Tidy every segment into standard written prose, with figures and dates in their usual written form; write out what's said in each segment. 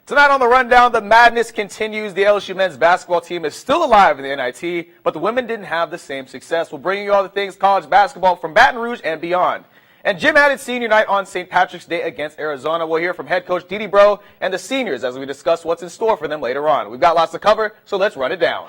Tonight on the Rundown, the madness continues. The LSU men's basketball team is still alive in the NIT, but the women didn't have the same success. We'll bring you all the things college basketball from Baton Rouge and beyond. And Gym added senior night on St. Patrick's Day against Arizona. We'll hear from head coach Dede Bro and the seniors as we discuss what's in store for them later on. We've got lots to cover, so let's run it down.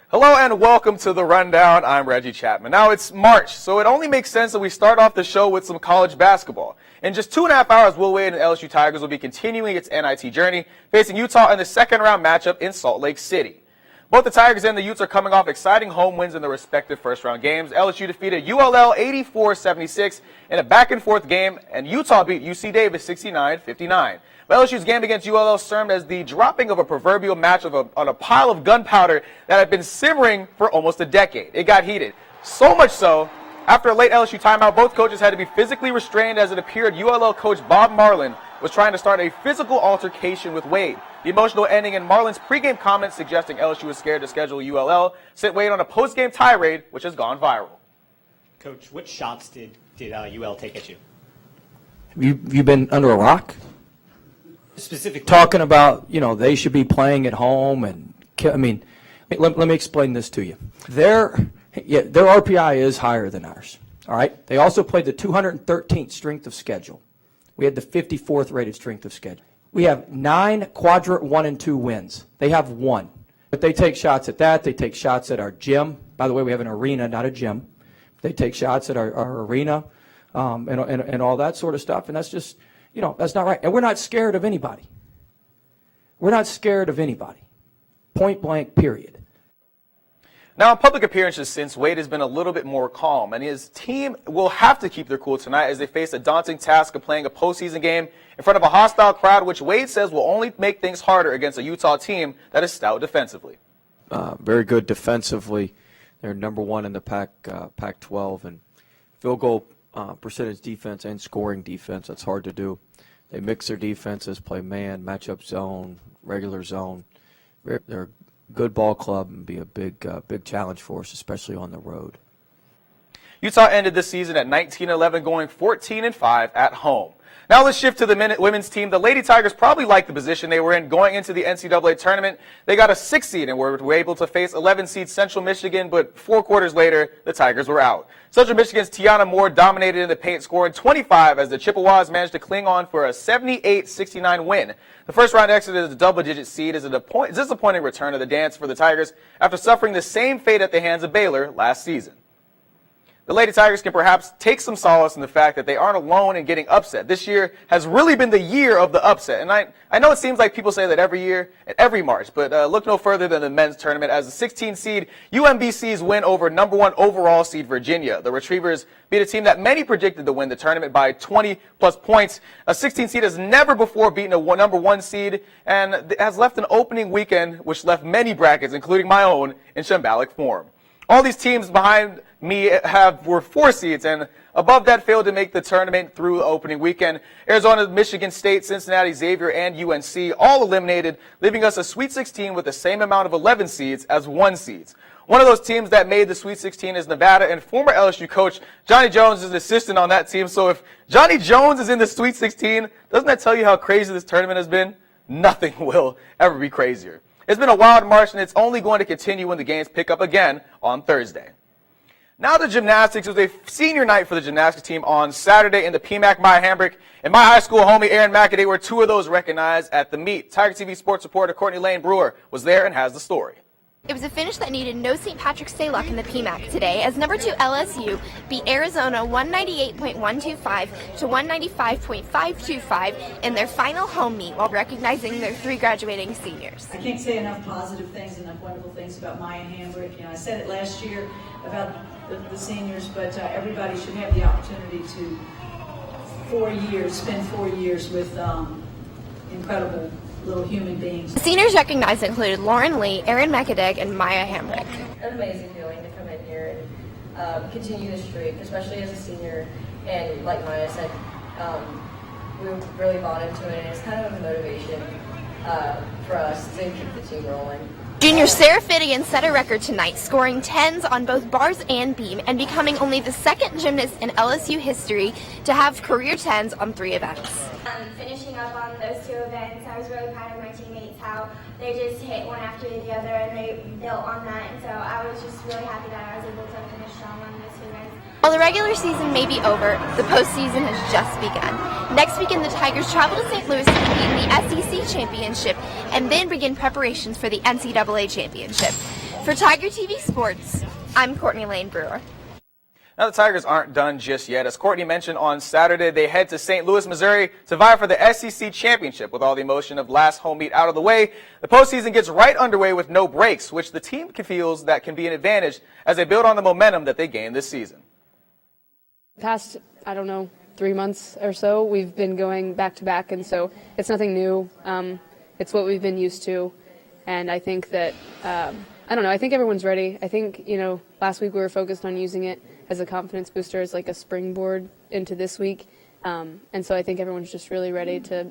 Hello and welcome to the Rundown. I'm Reggie Chatman. Now it's March, so it only makes sense that we start off the show with some college basketball. In just 2.5 hours, Will Wade and LSU Tigers will be continuing its NIT journey, facing Utah in the second round matchup in Salt Lake City. Both the Tigers and the Utes are coming off exciting home wins in their respective first round games. LSU defeated ULL 84-76 in a back and forth game, and Utah beat UC Davis 69-59. LSU's game against ULL served as the dropping of a proverbial match on a pile of gunpowder that had been simmering for almost a decade. It got heated. So much so, after a late LSU timeout, both coaches had to be physically restrained as it appeared ULL coach Bob Marlin was trying to start a physical altercation with Wade. The emotional ending in Marlin's pregame comments suggesting LSU was scared to schedule ULL sent Wade on a postgame tirade, which has gone viral. Coach, what shots did UL take at you? You've been under a rock? Specifically, Talking about, they should be playing at home, and let me explain this to you. Their RPI is higher than ours. All right. They also played the 213th strength of schedule. We had the 54th rated strength of schedule. We have 9 quadrant 1 and 2 wins. They have 1, but they take shots at that. They take shots at our gym. By the way, we have an arena, not a gym. They take shots at our arena, and all that sort of stuff, and that's just. That's not right. And we're not scared of anybody. We're not scared of anybody. Point blank, period. Now, in public appearances since, Wade has been a little bit more calm, and his team will have to keep their cool tonight as they face a daunting task of playing a postseason game in front of a hostile crowd, which Wade says will only make things harder against a Utah team that is stout defensively. Very good defensively. They're number 1 in the Pac-12, and field goal percentage defense and scoring defense. That's hard to do. They mix their defenses, play man, matchup zone, regular zone. They're a good ball club and be a big challenge for us, especially on the road. Utah ended this season at 19-11, going 14-5 at home. Now let's shift to the women's team. The Lady Tigers probably liked the position they were in going into the NCAA tournament. They got a 6 seed and were able to face 11 seed Central Michigan, but 4 quarters later, the Tigers were out. Central Michigan's Tiana Moore dominated in the paint, scoring 25 as the Chippewas managed to cling on for a 78-69 win. The first round exit as a double-digit seed is a disappointing return of the dance for the Tigers after suffering the same fate at the hands of Baylor last season. The Lady Tigers can perhaps take some solace in the fact that they aren't alone in getting upset. This year has really been the year of the upset. And I know it seems like people say that every year and every March, but look no further than the men's tournament as the 16 seed UMBC's win over number 1 overall seed Virginia. The Retrievers beat a team that many predicted to win the tournament by 20-plus points. A 16 seed has never before beaten a number 1 seed and has left an opening weekend which left many brackets, including my own, in shambolic form. All these teams behind me were 4 seeds, and above that failed to make the tournament through the opening weekend. Arizona, Michigan State, Cincinnati, Xavier, and UNC all eliminated, leaving us a Sweet 16 with the same amount of 11 seeds as 1 seeds. One of those teams that made the Sweet 16 is Nevada, and former LSU coach Johnny Jones is an assistant on that team. So if Johnny Jones is in the Sweet 16, doesn't that tell you how crazy this tournament has been? Nothing will ever be crazier. It's been a wild March, and it's only going to continue when the games pick up again on Thursday. Now to gymnastics. It was a senior night for the gymnastics team on Saturday in the PMAC Maya Hambrick. And my high school homie Aaron McAdee were 2 of those recognized at the meet. Tiger TV sports reporter Courtney Lane Brewer was there and has the story. It was a finish that needed no St. Patrick's Day luck in the PMAC today as number 2 LSU beat Arizona 198.125 to 195.525 in their final home meet while recognizing their 3 graduating seniors. I can't say enough positive things, enough wonderful things about Maya Hambrick. I said it last year about the seniors, but everybody should have the opportunity to spend 4 years with incredible little human beings. The seniors recognized included Lauren Lee, Aaron McAdeg, and Maya Hambrick. An amazing feeling to come in here and continue the streak, especially as a senior. And like Maya said, we really bought into it, and it's kind of a motivation for us to keep the team rolling. Junior Sarah Finnegan set a record tonight, scoring 10s on both bars and beam and becoming only the second gymnast in LSU history to have career 10s on 3 events. Finishing up on those 2 events, I was really proud of my teammates, how they just hit one after the other and they built on that, and so I was just really happy that I was able to finish strong on those 2 events. While the regular season may be over, the postseason has just begun. Next weekend, the Tigers travel to St. Louis to compete in the SEC Championship and then begin preparations for the NCAA Championship. For Tiger TV Sports, I'm Courtney Lane Brewer. Now, the Tigers aren't done just yet. As Courtney mentioned, on Saturday, they head to St. Louis, Missouri to vie for the SEC Championship. With all the emotion of last home meet out of the way, the postseason gets right underway with no breaks, which the team feels that can be an advantage as they build on the momentum that they gained this season. Past, 3 months or so, we've been going back to back, and so it's nothing new. It's what we've been used to, and I think that, I think everyone's ready. I think, last week we were focused on using it as a confidence booster, as like a springboard into this week, and so I think everyone's just really ready to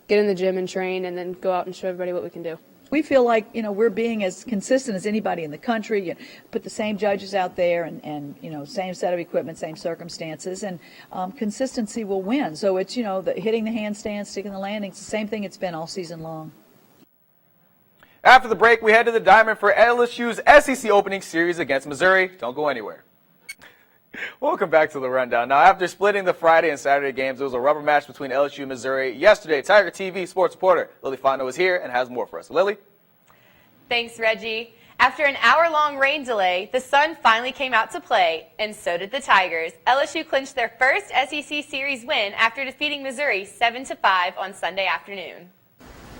get in the gym and train and then go out and show everybody what we can do. We feel like, we're being as consistent as anybody in the country. You put the same judges out there and same set of equipment, same circumstances, and consistency will win. So it's, hitting the handstand, sticking the landings, the same thing it's been all season long. After the break, we head to the Diamond for LSU's SEC opening series against Missouri. Don't go anywhere. Welcome back to the Rundown. Now, after splitting the Friday and Saturday games, there was a rubber match between LSU and Missouri yesterday. Tiger TV sports reporter Lily Fontenot is here and has more for us. Lily? Thanks, Reggie. After an hour-long rain delay, the sun finally came out to play, and so did the Tigers. LSU clinched their first SEC series win after defeating Missouri 7-5 on Sunday afternoon.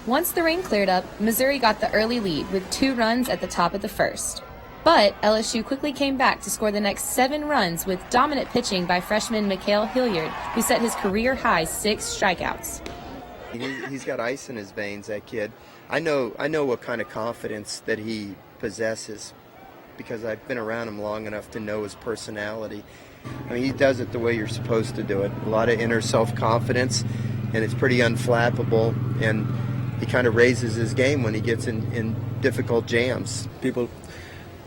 Once the rain cleared up, Missouri got the early lead with 2 runs at the top of the first. But LSU quickly came back to score the next 7 runs with dominant pitching by freshman Mikhail Hilliard, who set his career-high 6 strikeouts. He's got ice in his veins, that kid. I know what kind of confidence that he possesses because I've been around him long enough to know his personality. I mean, he does it the way you're supposed to do it. A lot of inner self-confidence, and it's pretty unflappable, and he kind of raises his game when he gets in difficult jams. People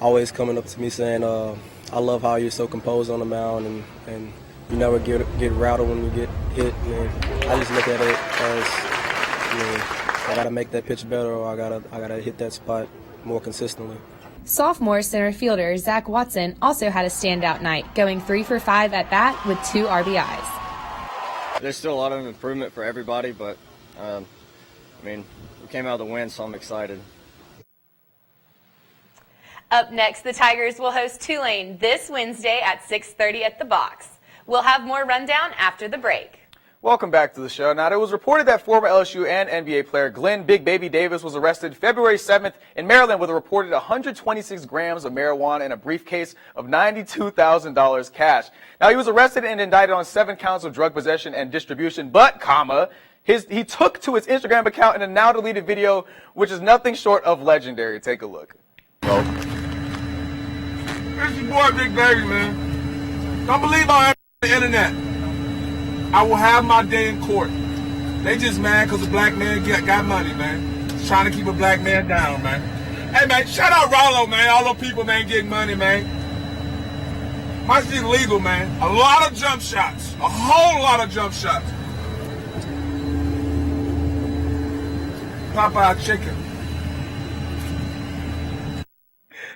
always coming up to me saying, I love how you're so composed on the mound and you never get rattled when you get hit. And I just look at it as, I got to make that pitch better, or I gotta hit that spot more consistently. Sophomore center fielder Zach Watson also had a standout night, going 3 for 5 at bat with 2 RBIs. There's still a lot of improvement for everybody, but we came out of the win, so I'm excited. Up next, the Tigers will host Tulane this Wednesday at 6:30 at the Box. We'll have more rundown after the break. Welcome back to the show. Now, it was reported that former LSU and NBA player Glenn Big Baby Davis was arrested February 7th in Maryland with a reported 126 grams of marijuana and a briefcase of $92,000 cash. Now, he was arrested and indicted on 7 counts of drug possession and distribution, but, he took to his Instagram account in a now deleted video, which is nothing short of legendary. Take a look. It's your boy, Big Baby, man. Don't believe on the internet. I will have my day in court. They just mad because a black man got money, man. Just trying to keep a black man down, man. Hey, man, shout out Rollo, man. All those people, man, getting money, man. My shit legal, man. A lot of jump shots. A whole lot of jump shots. Popeye chicken.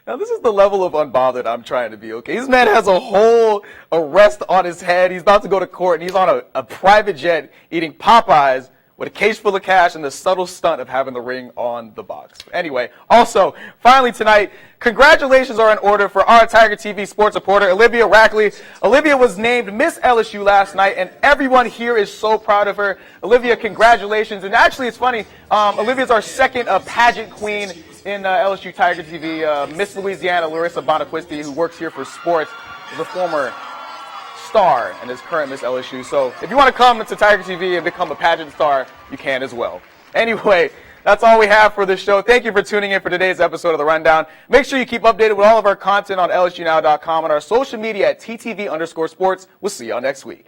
Now, this is the level of unbothered I'm trying to be, okay? This man has a whole arrest on his head. He's about to go to court, and he's on a private jet eating Popeyes with a case full of cash and the subtle stunt of having the ring on the box. Anyway, also, finally tonight, congratulations are in order for our Tiger TV sports reporter, Olivia Rackley. Olivia was named Miss LSU last night, and everyone here is so proud of her. Olivia, congratulations. And actually, it's funny, Olivia's our second pageant queen in LSU Tiger TV. Miss Louisiana, Larissa Bonaquisti, who works here for sports, is a former star and is current Miss LSU. So if you want to come to Tiger TV and become a pageant star, you can as well. Anyway, that's all we have for this show. Thank you for tuning in for today's episode of The Rundown. Make sure you keep updated with all of our content on LSUnow.com and our social media at TTV_sports. We'll see y'all next week.